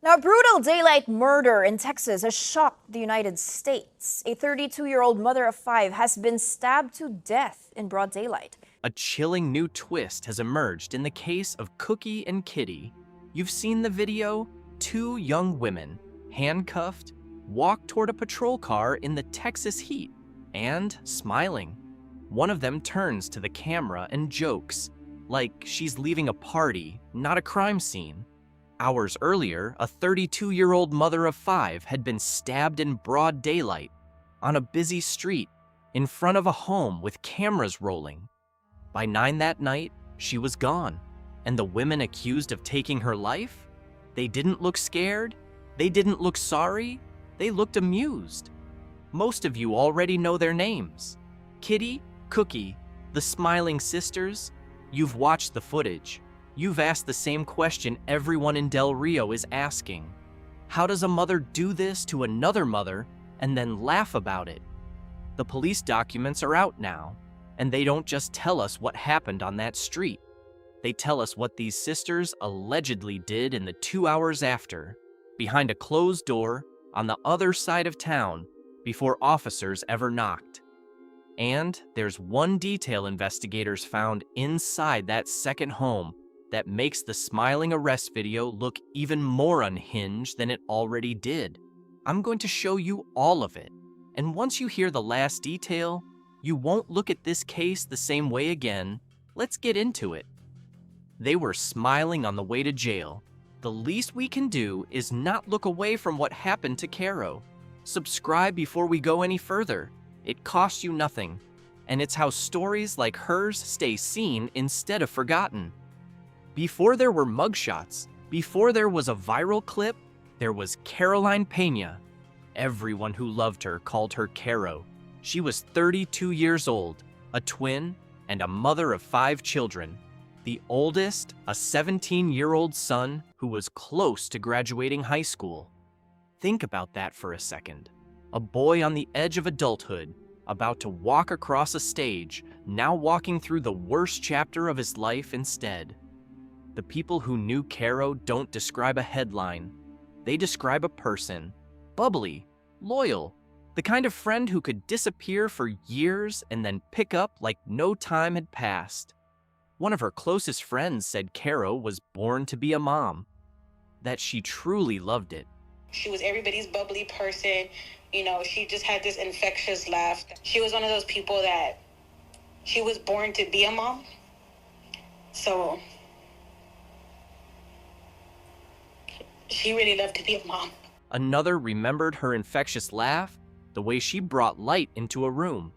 Now, a brutal daylight murder in Texas has shocked the United States. A 32-year-old mother of five has been stabbed to death in broad daylight. A chilling new twist has emerged in the case of Cookie and Kitty. You've seen the video? Two young women, handcuffed, walk toward a patrol car in the Texas heat and smiling. One of them turns to the camera and jokes, like she's leaving a party, not a crime scene. Hours earlier, a 32-year-old mother of five had been stabbed in broad daylight on a busy street in front of a home with cameras rolling. By 9 that night, she was gone, and the women accused of taking her life? They didn't look scared, they didn't look sorry, they looked amused. Most of you already know their names. Kitty, Cookie, the smiling sisters. You've watched the footage. You've asked the same question everyone in Del Rio is asking. How does a mother do this to another mother and then laugh about it? The police documents are out now, and they don't just tell us what happened on that street. They tell us what these sisters allegedly did in the 2 hours after, behind a closed door on the other side of town, before officers ever knocked. And there's one detail investigators found inside that second home that makes the smiling arrest video look even more unhinged than it already did. I'm going to show you all of it, and once you hear the last detail, you won't look at this case the same way again. Let's get into it. They were smiling on the way to jail. The least we can do is not look away from what happened to Caro. Subscribe before we go any further. It costs you nothing, and it's how stories like hers stay seen instead of forgotten. Before there were mugshots, before there was a viral clip, there was Caroline Peña. Everyone who loved her called her Caro. She was 32 years old, a twin, and a mother of 5 children. The oldest, a 17-year-old son who was close to graduating high school. Think about that for a second. A boy on the edge of adulthood, about to walk across a stage, now walking through the worst chapter of his life instead. The people who knew Caro don't describe a headline. They describe a person. Bubbly, loyal, the kind of friend who could disappear for years and then pick up like no time had passed. One of her closest friends said Caro was born to be a mom, that she truly loved it. She was everybody's bubbly person. You know, she just had this infectious laugh. She was one of those people that she was born to be a mom. So she really loved to be a mom. Another remembered her infectious laugh, the way she brought light into a room.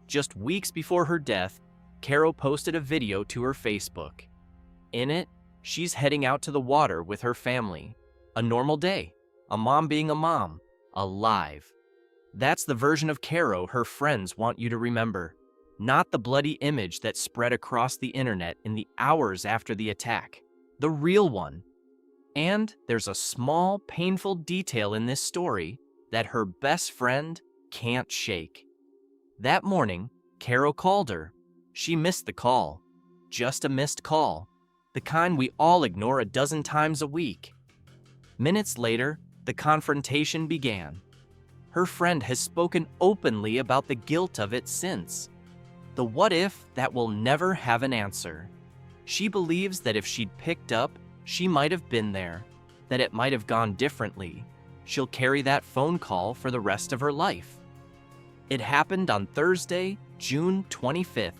Just weeks before her death, Caro posted a video to her Facebook. In it, she's heading out to the water with her family. A normal day, a mom being a mom, alive. That's the version of Caro her friends want you to remember, not the bloody image that spread across the internet in the hours after the attack. The real one. And there's a small, painful detail in this story that her best friend can't shake. That morning, Caro called her. She missed the call. Just a missed call. The kind we all ignore a dozen times a week. Minutes later, the confrontation began. Her friend has spoken openly about the guilt of it since. The what if that will never have an answer. She believes that if she'd picked up, she might have been there, that it might have gone differently. She'll carry that phone call for the rest of her life. It happened on Thursday, June 25th,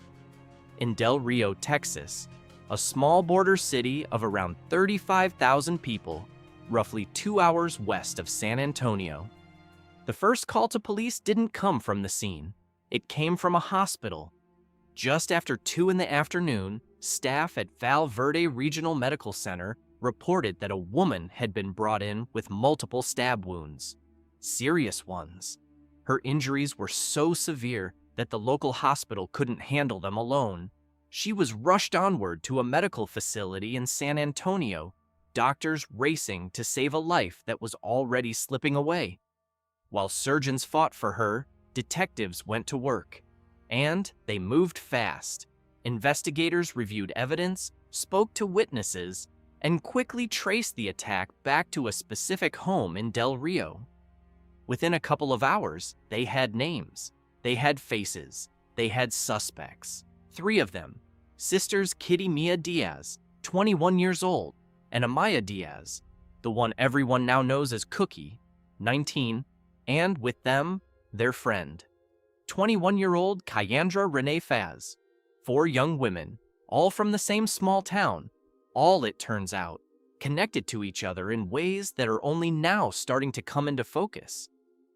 in Del Rio, Texas, a small border city of around 35,000 people, roughly 2 hours west of San Antonio. The first call to police didn't come from the scene. It came from a hospital. Just after 2 in the afternoon, staff at Val Verde Regional Medical Center reported that a woman had been brought in with multiple stab wounds. Serious ones. Her injuries were so severe that the local hospital couldn't handle them alone. She was rushed onward to a medical facility in San Antonio, doctors racing to save a life that was already slipping away. While surgeons fought for her, detectives went to work. And they moved fast. Investigators reviewed evidence, spoke to witnesses, and quickly traced the attack back to a specific home in Del Rio. Within a couple of hours, they had names, they had faces, they had suspects. 3 of them, sisters Kitty Mia Diaz, 21 years old, and Amaya Diaz, the one everyone now knows as Cookie, 19, and with them, their friend, 21-year-old Kayandra Renee Faz. 4 young women, all from the same small town, all, it turns out, connected to each other in ways that are only now starting to come into focus.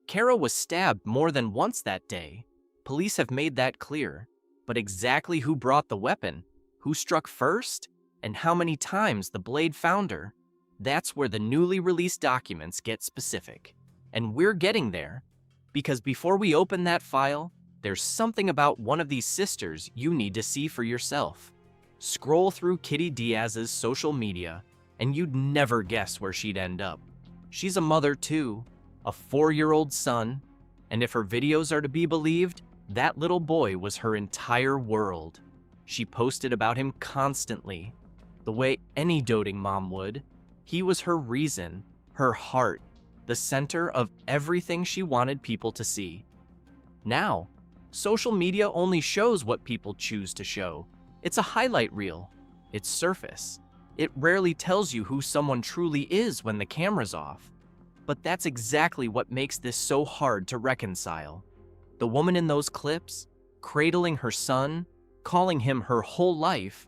Caro was stabbed more than once that day. Police have made that clear. But exactly who brought the weapon, who struck first, and how many times the blade found her, that's where the newly released documents get specific. And we're getting there, because before we open that file, there's something about one of these sisters you need to see for yourself. Scroll through Kitty Diaz's social media, and you'd never guess where she'd end up. She's a mother too, a 4-year-old son, and if her videos are to be believed, that little boy was her entire world. She posted about him constantly, the way any doting mom would. He was her reason, her heart, the center of everything she wanted people to see. Now, social media only shows what people choose to show. It's a highlight reel. It's surface. It rarely tells you who someone truly is when the camera's off. But that's exactly what makes this so hard to reconcile. The woman in those clips, cradling her son, calling him her whole life,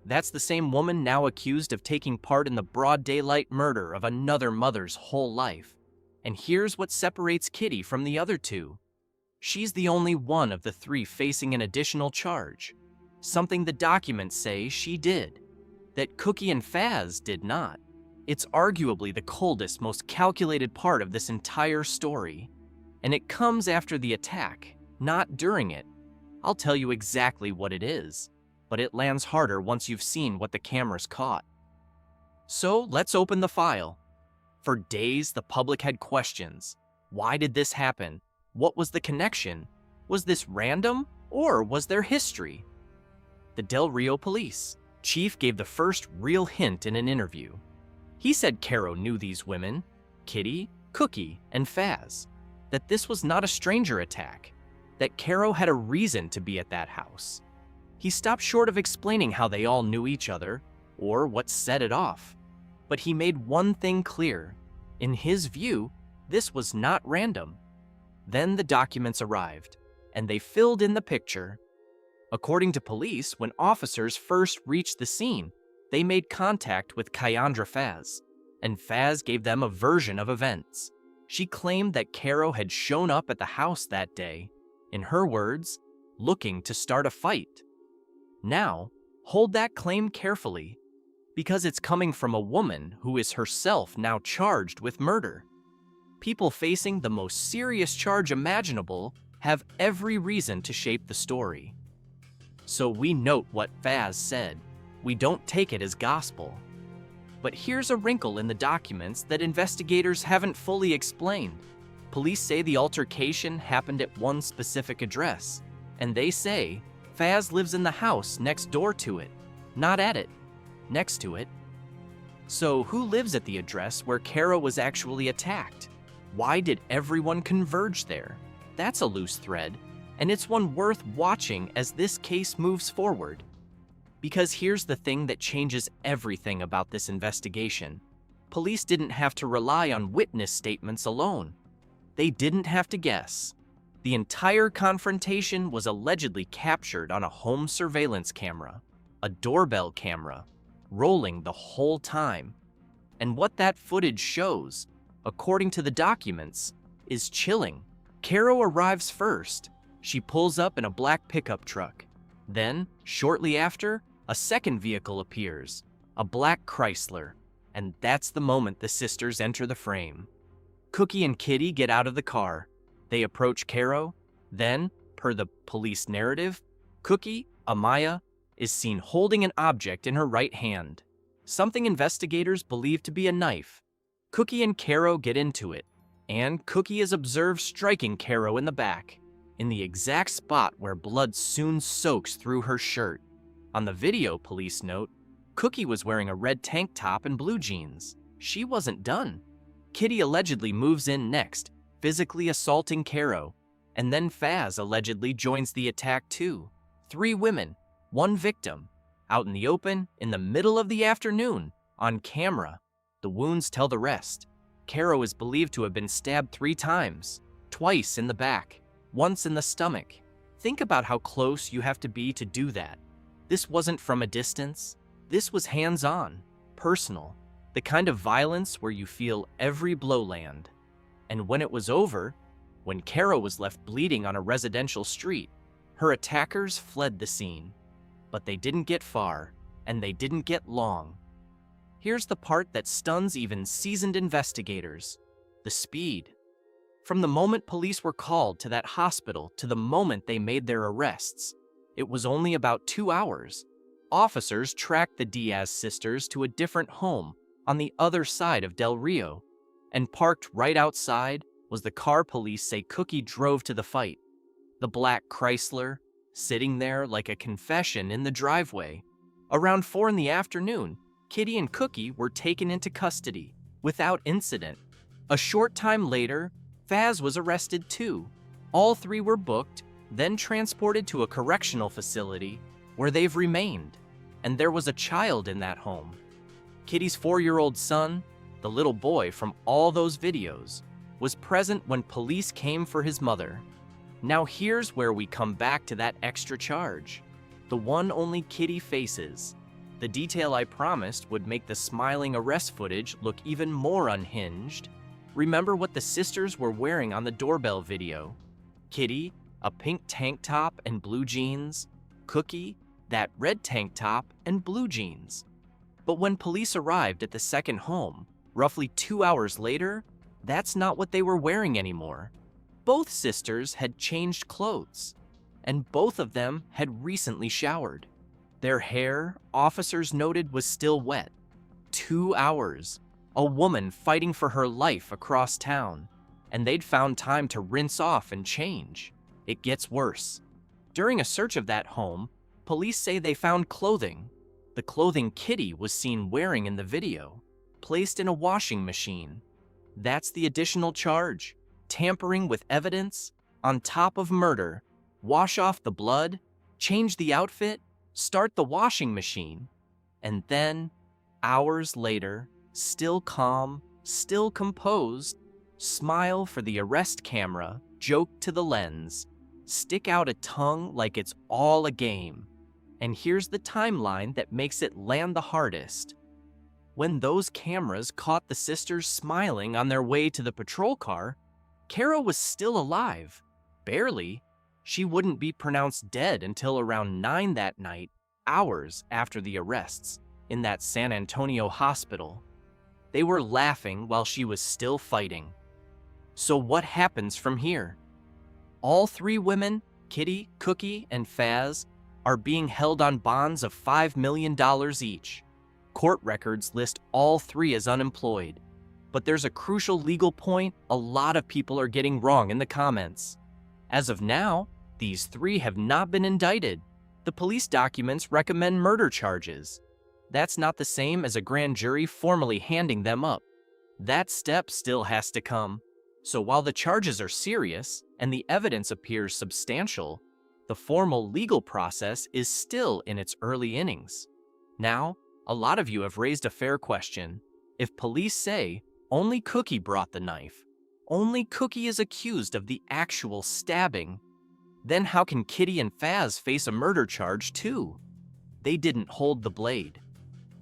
that's the same woman now accused of taking part in the broad daylight murder of another mother's whole life. And here's what separates Kitty from the other 2. She's the only one of the 3 facing an additional charge, something the documents say she did, that Cookie and Faz did not. It's arguably the coldest, most calculated part of this entire story. And it comes after the attack, not during it. I'll tell you exactly what it is, but it lands harder once you've seen what the cameras caught. So let's open the file. For days, the public had questions. Why did this happen? What was the connection? Was this random, or was there history? The Del Rio police chief gave the first real hint in an interview. He said Caro knew these women, Kitty, Cookie, and Faz, that this was not a stranger attack, that Caro had a reason to be at that house. He stopped short of explaining how they all knew each other or what set it off, but he made one thing clear. In his view, this was not random. Then the documents arrived, and they filled in the picture. According to police, when officers first reached the scene, they made contact with Kayandra Faz, and Faz gave them a version of events. She claimed that Caro had shown up at the house that day, in her words, looking to start a fight. Now, hold that claim carefully, because it's coming from a woman who is herself now charged with murder. People facing the most serious charge imaginable have every reason to shape the story. So we note what Faz said. We don't take it as gospel. But here's a wrinkle in the documents that investigators haven't fully explained. Police say the altercation happened at one specific address, and they say Faz lives in the house next door to it, not at it, next to it. So who lives at the address where Caro was actually attacked? Why did everyone converge there? That's a loose thread, and it's one worth watching as this case moves forward. Because here's the thing that changes everything about this investigation. Police didn't have to rely on witness statements alone. They didn't have to guess. The entire confrontation was allegedly captured on a home surveillance camera, a doorbell camera, rolling the whole time. And what that footage shows, according to the documents, is chilling. Caro arrives first. She pulls up in a black pickup truck. Then, shortly after, a second vehicle appears, a black Chrysler, and that's the moment the sisters enter the frame. Cookie and Kitty get out of the car. They approach Caro. Then, per the police narrative, Cookie, Amaya, is seen holding an object in her right hand, something investigators believe to be a knife. Cookie and Caro get into it, and Cookie is observed striking Caro in the back, in the exact spot where blood soon soaks through her shirt. On the video, police note, Cookie was wearing a red tank top and blue jeans. She wasn't done. Kitty allegedly moves in next, physically assaulting Caro, and then Faz allegedly joins the attack too. 3 women, 1 victim, out in the open in the middle of the afternoon, on camera. The wounds tell the rest. Caro is believed to have been stabbed 3 times, twice in the back, once in the stomach. Think about how close you have to be to do that. This wasn't from a distance. This was hands-on, personal, the kind of violence where you feel every blow land. And when it was over, when Caro was left bleeding on a residential street, her attackers fled the scene. But they didn't get far, and they didn't get long. Here's the part that stuns even seasoned investigators: the speed. From the moment police were called to that hospital to the moment they made their arrests, it was only about 2 hours. Officers tracked the Diaz sisters to a different home on the other side of Del Rio, and parked right outside was the car police say Cookie drove to the fight. The black Chrysler, sitting there like a confession in the driveway. Around 4 in the afternoon, Kitty and Cookie were taken into custody without incident. A short time later, Faz was arrested too. All 3 were booked, then transported to a correctional facility where they've remained. And there was a child in that home. Kitty's 4-year-old son, the little boy from all those videos, was present when police came for his mother. Now here's where we come back to that extra charge, the one only Kitty faces. The detail I promised would make the smiling arrest footage look even more unhinged. Remember what the sisters were wearing on the doorbell video. Kitty, a pink tank top and blue jeans. Cookie, that red tank top and blue jeans. But when police arrived at the second home, roughly 2 hours later, that's not what they were wearing anymore. Both sisters had changed clothes, and both of them had recently showered. Their hair, officers noted, was still wet. 2 hours. A woman fighting for her life across town, and they'd found time to rinse off and change. It gets worse. During a search of that home, police say they found clothing. The clothing Kitty was seen wearing in the video, placed in a washing machine. That's the additional charge. Tampering with evidence, on top of murder. Wash off the blood, change the outfit, start the washing machine. And then, hours later, still calm, still composed, smile for the arrest camera, joke to the lens, stick out a tongue like it's all a game. And here's the timeline that makes it land the hardest. When those cameras caught the sisters smiling on their way to the patrol car, Caro was still alive. Barely. She wouldn't be pronounced dead until around 9 that night, hours after the arrests, in that San Antonio hospital. They were laughing while she was still fighting. So what happens from here? All 3 women, Kitty, Cookie, and Faz, are being held on bonds of $5 million each. Court records list all 3 as unemployed. But there's a crucial legal point a lot of people are getting wrong in the comments. As of now, these 3 have not been indicted. The police documents recommend murder charges. That's not the same as a grand jury formally handing them up. That step still has to come. So while the charges are serious and the evidence appears substantial, the formal legal process is still in its early innings. Now, a lot of you have raised a fair question. If police say only Cookie brought the knife, only Cookie is accused of the actual stabbing, then how can Kitty and Faz face a murder charge too? They didn't hold the blade.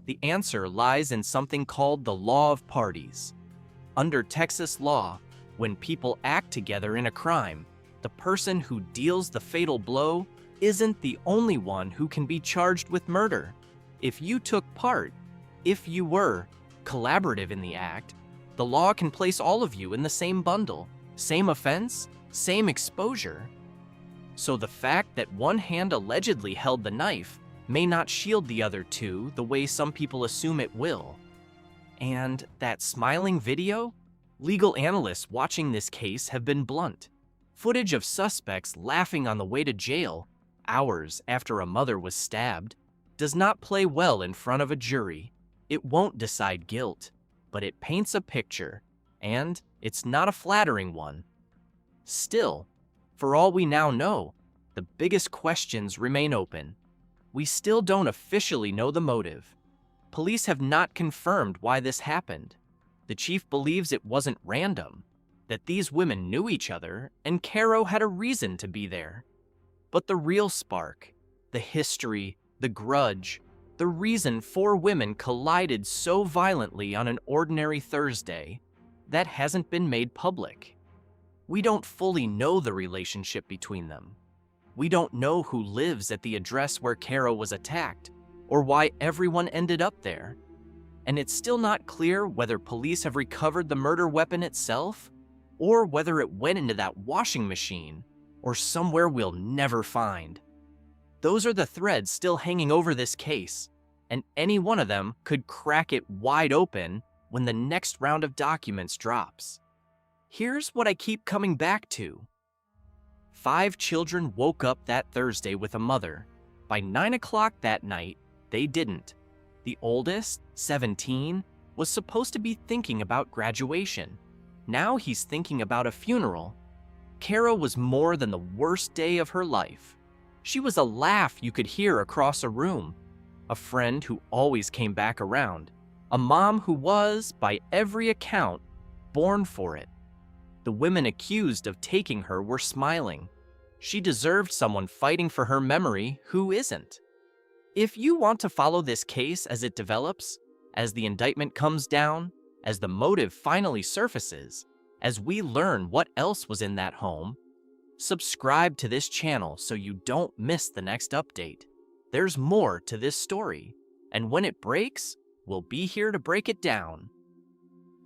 The answer lies in something called the law of parties. Under Texas law, when people act together in a crime, the person who deals the fatal blow isn't the only one who can be charged with murder. If you took part, if you were collaborative in the act, the law can place all of you in the same bundle, same offense, same exposure. So the fact that one hand allegedly held the knife may not shield the other 2 the way some people assume it will. And that smiling video? Legal analysts watching this case have been blunt. Footage of suspects laughing on the way to jail, hours after a mother was stabbed. does not play well in front of a jury. It won't decide guilt, but it paints a picture, and it's not a flattering one. Still, for all we now know, the biggest questions remain open. We still don't officially know the motive. Police have not confirmed why this happened. The chief believes it wasn't random, that these women knew each other and Caro had a reason to be there. But the real spark, the history, the grudge, the reason 4 women collided so violently on an ordinary Thursday, that hasn't been made public. We don't fully know the relationship between them. We don't know who lives at the address where Caro was attacked, or why everyone ended up there. And it's still not clear whether police have recovered the murder weapon itself, or whether it went into that washing machine, or somewhere we'll never find. Those are the threads still hanging over this case, and any one of them could crack it wide open when the next round of documents drops. Here's what I keep coming back to. 5 children woke up that Thursday with a mother. By 9 o'clock that night, they didn't. The oldest, 17, was supposed to be thinking about graduation. Now he's thinking about a funeral. Caro was more than the worst day of her life. She was a laugh you could hear across a room, a friend who always came back around, a mom who was, by every account, born for it. The women accused of taking her were smiling. She deserved someone fighting for her memory who isn't. If you want to follow this case as it develops, as the indictment comes down, as the motive finally surfaces, as we learn what else was in that home, subscribe to this channel so you don't miss the next update. There's more to this story, and when it breaks, we'll be here to break it down.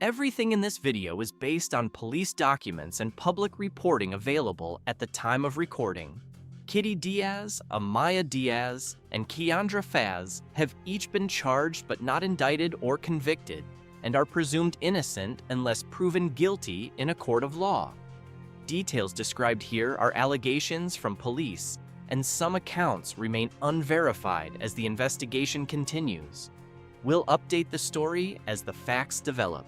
Everything in this video is based on police documents and public reporting available at the time of recording. Kitty Diaz, Amaya Diaz, and Keandra Faz have each been charged but not indicted or convicted, and are presumed innocent unless proven guilty in a court of law. Details described here are allegations from police, and some accounts remain unverified as the investigation continues. We'll update the story as the facts develop.